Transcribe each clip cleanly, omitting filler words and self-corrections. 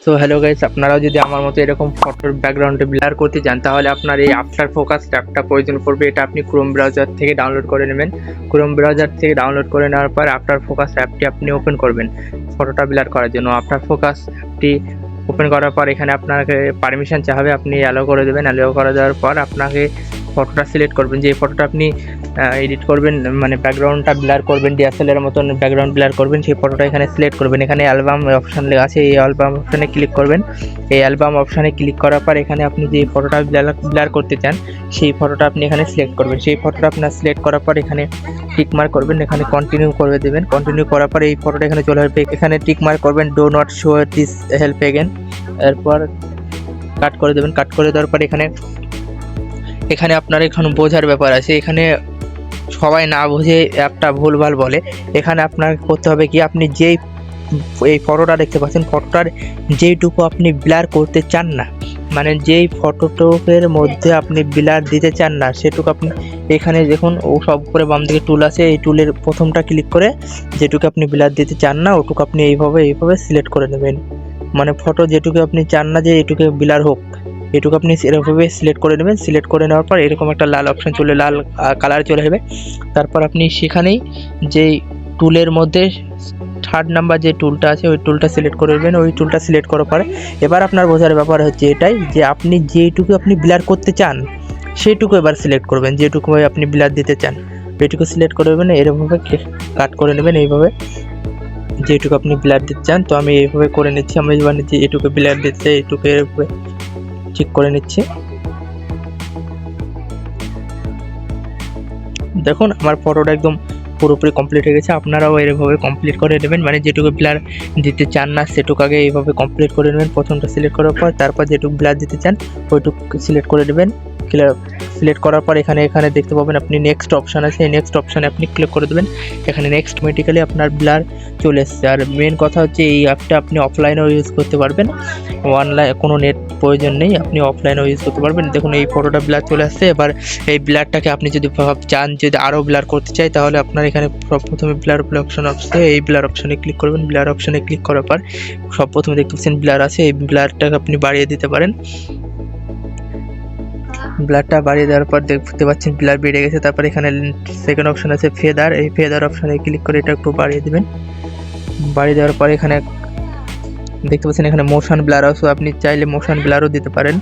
So hello guys, আপনারাও যদি আমার মতো এরকম ফটোর ব্যাকগ্রাউন্ডে ব্লার করতে চান তাহলে আপনার এই আফটার ফোকাস অ্যাপটা প্রয়োজন পড়বে। এটা আপনি ক্রোম ব্রাউজার থেকে ডাউনলোড করে নেবেন। ক্রোম ব্রাউজার থেকে ডাউনলোড করে নেওয়ার পর আফটার ফোকাস অ্যাপটি আপনি ওপেন করবেন ফটোটা ব্লার করার জন্য। আফটার ফোকাস অ্যাপটি ওপেন করার পর এখানে আপনাকে পারমিশন চাইবে, আপনি অ্যালাউ করে দেবেন। অ্যালাউ করে দেওয়ার পর আপনাকে ফটোটা সিলেক্ট করবেন, যে ফটোটা আপনি এডিট করবেন, মানে ব্যাকগ্রাউন্ডটা ব্লার করবেন, ডিএসএলআর মতন ব্যাকগ্রাউন্ড ব্লার করবেন, সেই ফটোটা এখানে সিলেক্ট করবেন। এখানে অ্যালবাম অপশান লেখা আছে, এই অ্যালবাম অপশানে ক্লিক করবেন। এই অ্যালবাম অপশানে ক্লিক করার পর এখানে আপনি যে ফটোটা ব্লার করতে চান সেই ফটোটা আপনি এখানে সিলেক্ট করবেন। সেই ফটোটা আপনার সিলেক্ট করার পর এখানে টিক মার্ক করবেন, এখানে কন্টিনিউ করে দেবেন। কন্টিনিউ করার পর এই ফটোটা এখানে চলে আসবে, এখানে টিক মার্ক করবেন, do not show this help again. এরপর কাট করে দেবেন। কাট করে দেওয়ার পর এখানে আপনার এখন বোঝার ব্যাপার আছে। এখানে সবাই না বুঝে অ্যাপটা ভুলভাল বলে। এখানে আপনার করতে হবে কি, আপনি যেই এই ফটোটা দেখতে পাচ্ছেন, ফটোটার যেইটুকু আপনি ব্লার করতে চান না, মানে যেই ফটোটুকের মধ্যে আপনি ব্লার দিতে চান না সেটুকু আপনি এখানে দেখুন, ও সব করে বাম দিকে টুল আছে, এই টুলের প্রথমটা ক্লিক করে যেটুকু আপনি ব্লার দিতে চান না ওটুকু আপনি এইভাবে সিলেক্ট করে নেবেন। মানে ফটো যেটুকু আপনি চান না যে এটুকু ব্লার হোক, এটুকু আপনি এরকমভাবে সিলেক্ট করে নেবেন। সিলেক্ট করে নেওয়ার পর এরকম একটা লাল অপশান লাল কালার চলে আসবে। তারপর আপনি সেখানেই যেই টুলের মধ্যে থার্ড নাম্বার যে টুলটা আছে ওই টুলটা সিলেক্ট করে নেবেন। ওই টুলটা সিলেক্ট করার পরে এবার আপনার বোঝার ব্যাপার হচ্ছে এটাই যে আপনি যেইটুকু আপনি ব্লার করতে চান সেইটুকু এবার সিলেক্ট করবেন। যেটুকু আপনি ব্লার দিতে চান এইটুকু সিলেক্ট করে নেবেন, এরকমভাবে কাট করে নেবেন এইভাবে, যেটুকু আপনি ব্লার দিতে চান। তো আমি এইভাবে করে নিচ্ছি, আমি এবার নিচ্ছি এটুকু ব্লার দিতে, এইটুকু এরকম ঠিক করে নিচ্ছি। দেখুন আমার ফটোটা একদম পুরোপুরি কমপ্লিট হয়ে গেছে। আপনারাও এরকমভাবে কমপ্লিট করে নেবেন, মানে যেটুকু ব্লার দিতে চান না সেটুকু আগে এইভাবে কমপ্লিট করে নেবেন। প্রথমটা সিলেক্ট করার পর তারপর যেটুকু ব্লার দিতে চান ওইটুকু সিলেক্ট করে নেবেন। সিলেক্ট করার পর এখানে দেখতে পাবেন আপনি নেক্সট অপশান আছে, এই নেক্সট অপশানে আপনি ক্লিক করে দেবেন। এখানে নেক্সট অটোমেটিক্যালি আপনার ব্লার চলে এসছে। আর মেন কথা হচ্ছে এই অ্যাপটা আপনি অফলাইনেও ইউজ করতে পারবেন, অনলাইন কোনো নেট প্রয়োজন নেই, আপনি অফলাইনেও ইউজ করতে পারবেন। দেখুন এই ফটোটা ব্লার চলে আসছে। এবার এই ব্লারটাকে আপনি যদি চান যদি আরও ব্লার করতে চাই তাহলে আপনার এখানে প্রথমে ব্লার অপশন আসছে, এই ব্লার অপশানে ক্লিক করবেন। ব্লার অপশানে ক্লিক করার পর প্রথমে দেখতে পাচ্ছেন ব্লার আছে, এই ব্লারটাকে আপনি বাড়িয়ে দিতে পারেন। ব্লারটা বাড়িয়ে দেওয়ার পর দেখতে পাচ্ছেন ব্লার বেড়ে গেছে। তারপর এখানে সেকেন্ড অপশন আছে ফেদার, এই ফেদার অপশানে ক্লিক করে এটা একটু বাড়িয়ে দেবেন। বাড়িয়ে দেওয়ার পর এখানে দেখতে পাচ্ছেন এখানে মোশন ব্লার আছে, আপনি চাইলে মোশন ব্লারও দিতে পারেন,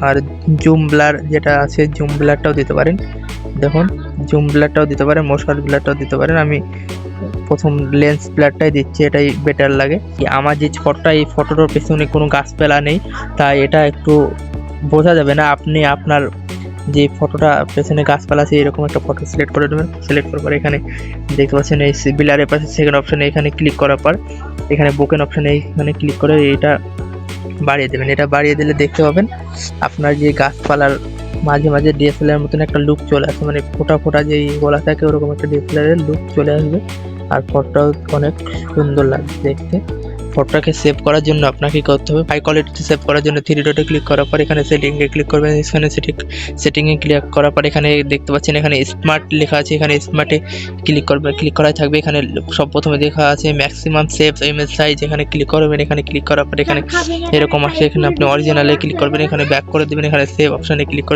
আর জুম ব্লার যেটা আছে জুম ব্লারটাও দিতে পারেন। দেখুন জুম ব্লারটাও দিতে পারেন, মোশন ব্লারটাও দিতে পারেন। আমি প্রথম লেন্স ব্লারটাই দিচ্ছি, এটাই বেটার লাগে। আমার যে ফটোটা, এই ফটোটার পেছনে কোনো গাছপালা নেই, তাই এটা একটু বোঝা যাবে না। আপনি আপনার যে ফটোটা পেছনে গাছপালা আছে এরকম একটা ফটো সিলেক্ট করে নেবেন। সিলেক্ট করার পর এখানে দেখতে পাচ্ছেন এই ব্লারের পাশে সেকেন্ড অপশানে এখানে ক্লিক করার পর এখানে বোকেন অপশানে এখানে ক্লিক করে এটা বাড়িয়ে দেবেন। এটা বাড়িয়ে দিলে দেখতে পাবেন আপনার যে গাছপালার মাঝে মাঝে ডিএসএলআর মতন একটা লুক চলে আসে, মানে ফোটা ফোটা যে গোলা থাকে ওরকম একটা ডিএসএলআরের লুক চলে আসবে। আর ফটোটাও অনেক সুন্দর লাগবে দেখতে। ফটোটাকে সেভ করার জন্য আপনাকে কী করতে হবে, হাই কোয়ালিটিতে সেভ করার জন্য থ্রি ডটে ক্লিক করার পর এখানে সেটিংয়ে ক্লিক করবেন। এখানে সেটিংয়ে ক্লিক করার পর এখানে দেখতে পাচ্ছেন এখানে স্মার্ট লেখা আছে, এখানে স্মার্টে ক্লিক করবেন। ক্লিক করাই থাকবে, এখানে সব প্রথমে দেখা আছে ম্যাক্সিমাম সেভ ইমেজ সাইজ, এখানে ক্লিক করবেন। এখানে ক্লিক করার পর এখানে এরকম আসে, এখানে আপনি অরিজিনালে ক্লিক করবেন, এখানে ব্যাক করে দেবেন, এখানে সেভ অপশানে ক্লিক করে